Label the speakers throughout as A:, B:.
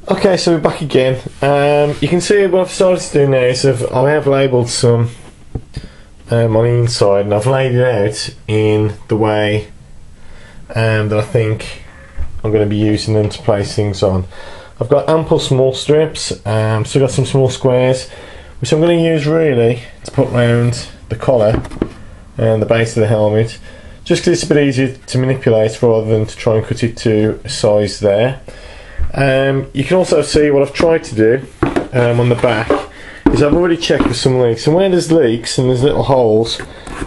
A: Okay, so we're back again. You can see what I've started to do now is I have labelled some on the inside, and I've laid it out in the way that I think I'm going to be using them to place things on. I've got ample small strips, still got some small squares, which I'm going to use really to put around the collar and the base of the helmet, just because it's a bit easier to manipulate rather than to try and cut it to a size there. You can also see what I've tried to do on the back is I've already checked for some leaks, and where there's leaks and there's little holes,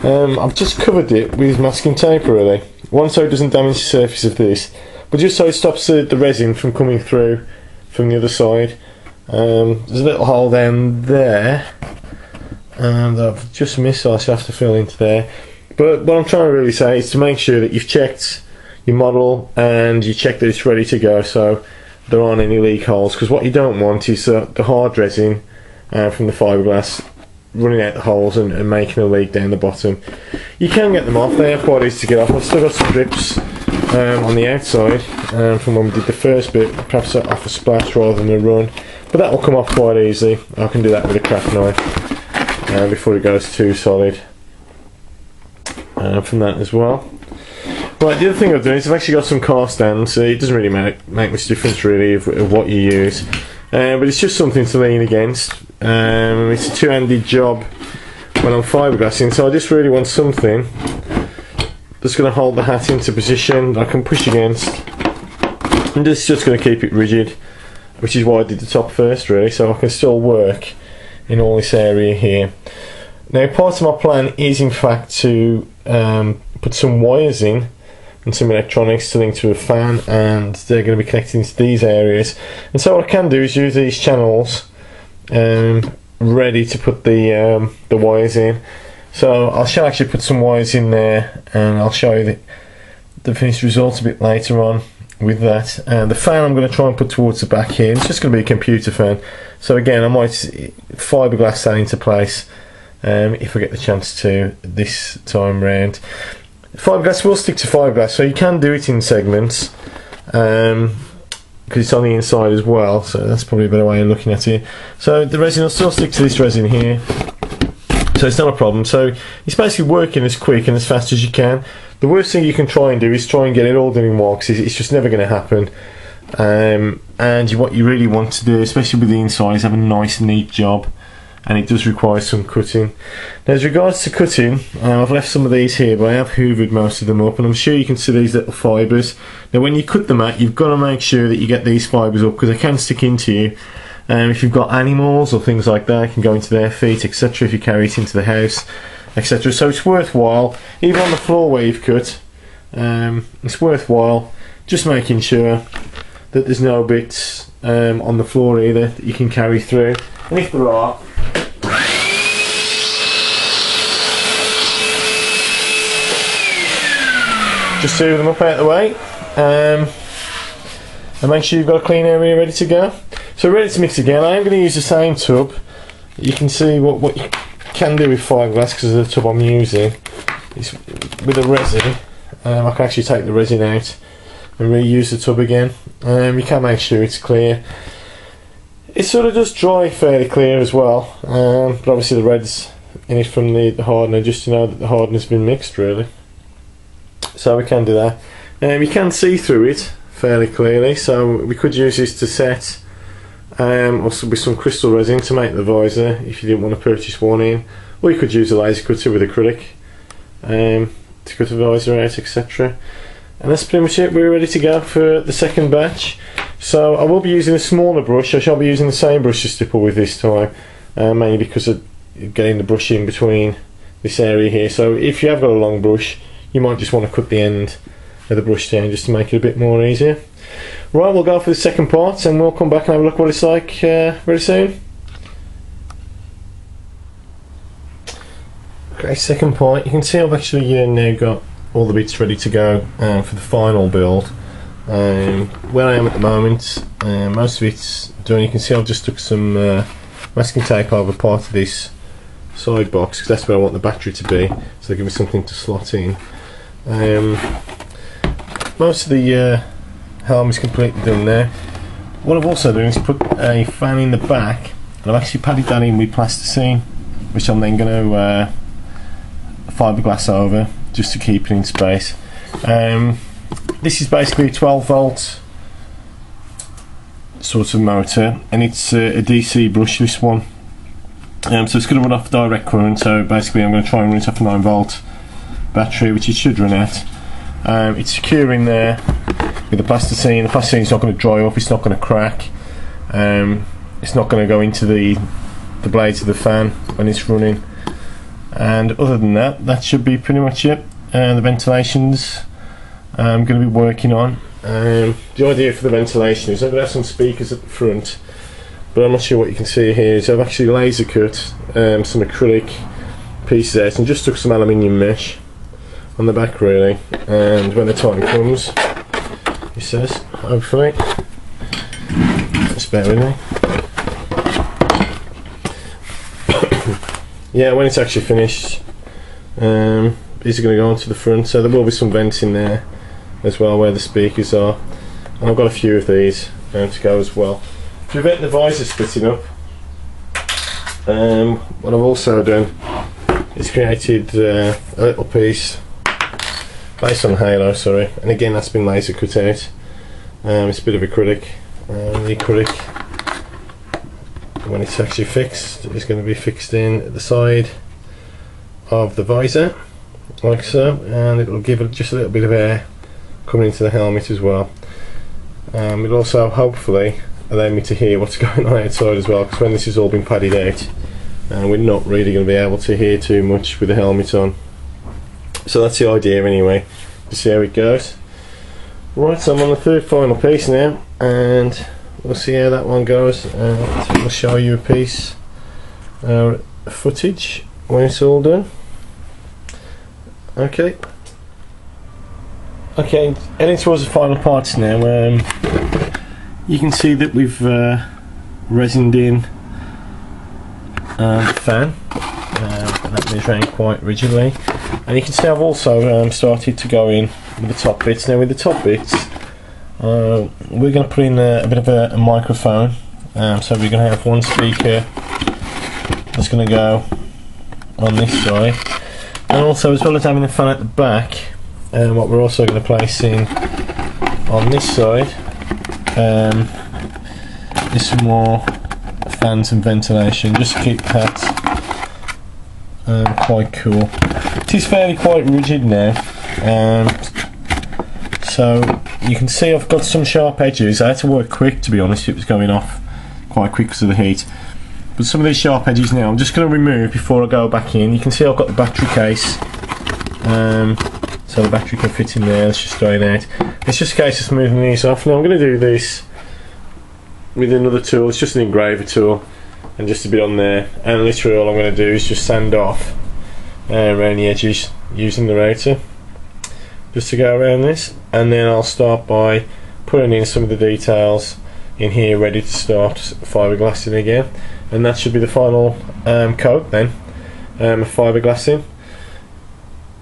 A: I've just covered it with masking tape really. One, so it doesn't damage the surface of this, but just so it stops the resin from coming through from the other side. There's a little hole down there and I've just missed, so I should have to fill into there. But what I'm trying to really say is to make sure that you've checked your model and you check that it's ready to go, so there aren't any leak holes, because what you don't want is the hard resin from the fiberglass running out the holes and making a leak down the bottom. You can get them off, they are quite easy to get off. I've still got some drips on the outside from when we did the first bit, perhaps off a splash rather than a run, but that will come off quite easily. I can do that with a craft knife before it goes too solid from that as well. Right, the other thing I've done is I've actually got some car stands, so it doesn't really make much difference really of what you use, but it's just something to lean against. It's a two-handed job when I'm fiberglassing, so I just really want something that's going to hold the hat into position that I can push against, and this is just going to keep it rigid, which is why I did the top first really, so I can still work in all this area here. Now part of my plan is in fact to put some wires in and some electronics to link to a fan, and they're going to be connected into these areas, and so what I can do is use these channels ready to put the wires in. So I shall actually put some wires in there, and I'll show you the finished results a bit later on with that. And the fan I'm going to try and put towards the back here, it's just going to be a computer fan, so again I might fiberglass that into place if I get the chance to this time round. Fiberglass will stick to fiberglass, so you can do it in segments because it's on the inside as well, so that's probably a better way of looking at it. So the resin will still stick to this resin here, so it's not a problem. So it's basically working as quick and as fast as you can. The worst thing you can try and do is try and get it all done in one, because it's just never going to happen. And what you really want to do, especially with the inside, is have a nice neat job, and it does require some cutting. Now as regards to cutting, I've left some of these here, but I have hoovered most of them up, and I'm sure you can see these little fibres. Now when you cut the mat, you've got to make sure that you get these fibres up, because they can stick into you. If you've got animals or things like that, it can go into their feet, etc., if you carry it into the house, etc. So it's worthwhile, even on the floor where you've cut, it's worthwhile just making sure that there's no bits on the floor either that you can carry through, and if there are, just hoover them up out of the way, and make sure you've got a clean area ready to go. So ready to mix again. I am going to use the same tub. You can see what you can do with fiberglass, because of the tub I'm using. It's with the resin, I can actually take the resin out and reuse the tub again. You can make sure it's clear. It sort of does dry fairly clear as well, but obviously the red's in it from the hardener, just to know that the hardener's been mixed really. So we can do that. You can see through it fairly clearly, so we could use this to set also with some crystal resin to make the visor if you didn't want to purchase one in, or you could use a laser cutter with acrylic to cut the visor out, etc. And that's pretty much it. We're ready to go for the second batch. So I will be using a smaller brush. I shall be using the same brush to stipple with this time, mainly because of getting the brush in between this area here. So if you have got a long brush, you might just want to cut the end of the brush down just to make it a bit more easier. Right, we'll go for the second part, and we'll come back and have a look what it's like very soon. Okay, second part. You can see I've actually now got all the bits ready to go for the final build. Where I am at the moment, most of it's done. You can see I've just took some masking tape over part of this side box, because that's where I want the battery to be, so they give me something to slot in. Most of the helm is completely done now. what I've also done is put a fan in the back, and I've actually padded that in with plasticine, which I'm then going to fiberglass over just to keep it in space. This is basically a 12 volt sort of motor, and it's a DC brushless one, so it's going to run off direct current. So basically I'm going to try and run it off a 9 volt battery, which it should run at. It's secure in there with the plasticine. The plasticine's not going to dry up, it's not going to crack, it's not going to go into the blades of the fan when it's running. And other than that, that should be pretty much it. The ventilations I'm going to be working on. The idea for the ventilation is I'm going to have some speakers at the front, but I'm not sure what you can see here. Is I've actually laser cut some acrylic pieces out and just took some aluminium mesh on the back really, and when the time comes, he says, hopefully, just bear with me. Yeah, when it's actually finished, these are going to go onto the front, so there will be some vents in there as well where the speakers are, and I've got a few of these to go as well. To prevent the visor splitting up, what I've also done is created a little piece based on Halo, sorry, and again that's been laser cut out. It's a bit of acrylic, the acrylic, when it's actually fixed, is going to be fixed in at the side of the visor, like so, and it will give it just a little bit of air coming into the helmet as well. It'll also hopefully allow me to hear what's going on outside as well, because when this has all been padded out, we're not really going to be able to hear too much with the helmet on. So that's the idea anyway, to see how it goes. Right, so I'm on the third final piece now, and we'll see how that one goes. We'll show you a piece footage when it's all done. Okay, heading towards the final parts now. You can see that we've resined in the fan. That is running quite rigidly, and you can see I've also started to go in with the top bits. Now with the top bits, we're going to put in a bit of a microphone, so we're going to have one speaker that's going to go on this side, and also as well as having the fan at the back, what we're also going to place in on this side is some more fans and ventilation, just to keep that quite cool. It is fairly quite rigid now, so you can see I've got some sharp edges. I had to work quick, to be honest, it was going off quite quick because of the heat. But some of these sharp edges now I'm just going to remove before I go back in. You can see I've got the battery case, so the battery can fit in there. Let's just throw it out. It's just a case of smoothing these off. Now I'm going to do this with another tool. It's just an engraver tool, and just a bit on there, and literally all I'm going to do is just sand off around the edges using the router just to go around this, and then I'll start by putting in some of the details in here ready to start fiberglassing again, and that should be the final coat then, fiberglassing,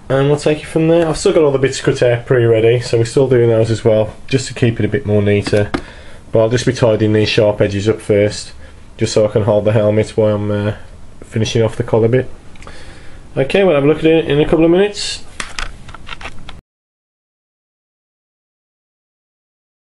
A: and we'll take it from there. I've still got all the bits cut out pre-ready, so we're still doing those as well just to keep it a bit more neater, but I'll just be tidying these sharp edges up first just so I can hold the helmet while I'm finishing off the collar bit. Okay, we'll have a look at it in a couple of minutes.